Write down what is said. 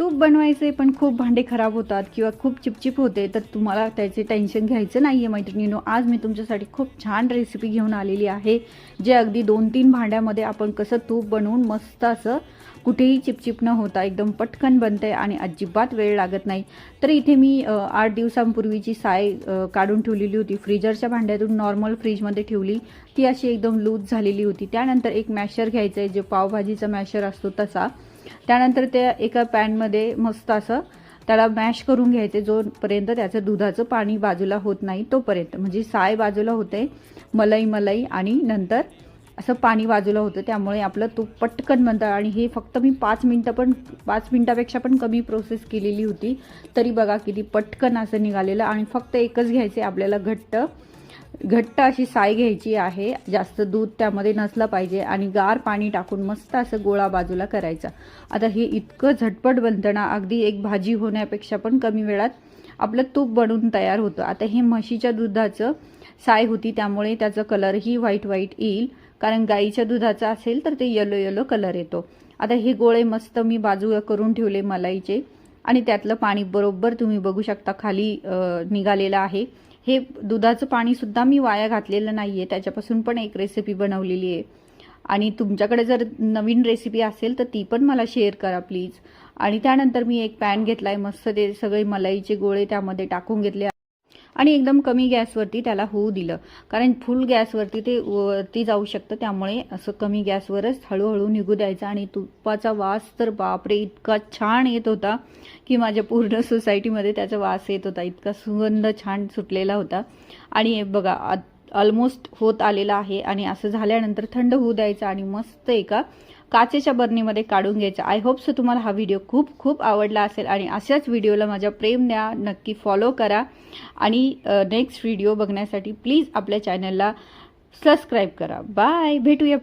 तूप बनवायचे पण खूप भांडे खराब होतात किंवा खूप चिपचिप होते, तर तुम्हाला त्याचे टेन्शन घ्यायचं नाही आहे मैत्रिणींनो. आज मी तुमच्यासाठी खूप छान रेसिपी घेऊन आलेली आहे, जे अगदी 2-3 भांड्यामध्ये आपण कसं तूप बनवून मस्त असं कुठेही चिपचिप न होता एकदम पटकन बनते आणि अजिबात वेळ लागत नाही. तर इथे मी 8 दिवसांपूर्वीची साय काढून ठेवलेली होती, फ्रीजरच्या भांड्यातून नॉर्मल फ्रीजमध्ये ठेवली. ती अशी एकदम लूज झालेली होती. त्यानंतर एक मॅशर घ्यायचं आहे, जे पावभाजीचा मॅशर असतो तसा. त्यानंतर ते एका पॅनमध्ये मस्त असं त्याला मॅश करून घ्यायचे, जोपर्यंत त्याचं दुधाचं पाणी बाजूला होत नाही तोपर्यंत. म्हणजे साय बाजूला होते, मलाई आणि नंतर असं पाणी बाजूला होतं, त्यामुळे आपलं तूप पटकन बनतं. आणि हे फक्त मी 5 मिनटापेक्षा पण कमी प्रोसेस केलेली होती, तरी बघा किती पटकन असं निघालेलं. आणि फक्त एकच घ्यायचे आपल्याला, घट्ट अशी साय घ्यायची आहे, जास्त दूध त्यामध्ये नसलं पाहिजे. आणि गार पाणी टाकून मस्त असं गोळा बाजूला करायचा. आता हे इतकं झटपट बनतं ना, अगदी एक भाजी होण्यापेक्षा पण कमी वेळात आपलं तूप बनवून तयार होतं. आता हे म्हशीच्या दुधाचं साय होती, त्यामुळे त्याचा कलरही व्हाईट येईल, कारण गाईच्या दुधाचं असेल तर ते येलो कलर येतो. आता हे गोळे मस्त मी बाजूला करून ठेवले मलाईचे, आणि त्यातलं पाणी बरोबर तुम्ही बघू शकता खाली निघालेलं आहे. हे दुधाचं पाणीसुद्धा मी वाया घातलेलं नाही आहे, त्याच्यापासून पण एक रेसिपी बनवलेली आहे. आणि तुमच्याकडे जर नवीन रेसिपी असेल तर ती पण मला शेअर करा प्लीज. आणि त्यानंतर मी एक पॅन घेतला आहे, मस्त ते सगळे मलाईचे गोळे त्यामध्ये टाकून घेतले आणि एकदम कमी गॅसवरती त्याला होऊ दिलं, कारण फुल गॅसवरती ते वरती जाऊ शकतं, त्यामुळे असं कमी गॅसवरच हळूहळू निघू द्यायचं. आणि तुपाचा वास तर बापरे इतका छान येत होता की माझ्या पूर्ण सोसायटीमध्ये त्याचा वास येत होता, इतका सुगंध छान सुटलेला होता. आणि बघा ऑलमोस्ट होत आलेला आहे. आणि असं झाल्यानंतर थंड होऊ द्यायचं आणि मस्त एका काचेच्या बरणीमध्ये काढून घ्यायचं. आय होप सो तुम्हाला हा व्हिडिओ खूप आवडला असेल, आणि अशाच व्हिडिओला माझ्या प्रेम द्या, नक्की फॉलो करा. आणि नेक्स्ट व्हिडिओ बघण्यासाठी प्लीज आपल्या चॅनलला सबस्क्राईब करा. बाय, भेटूया.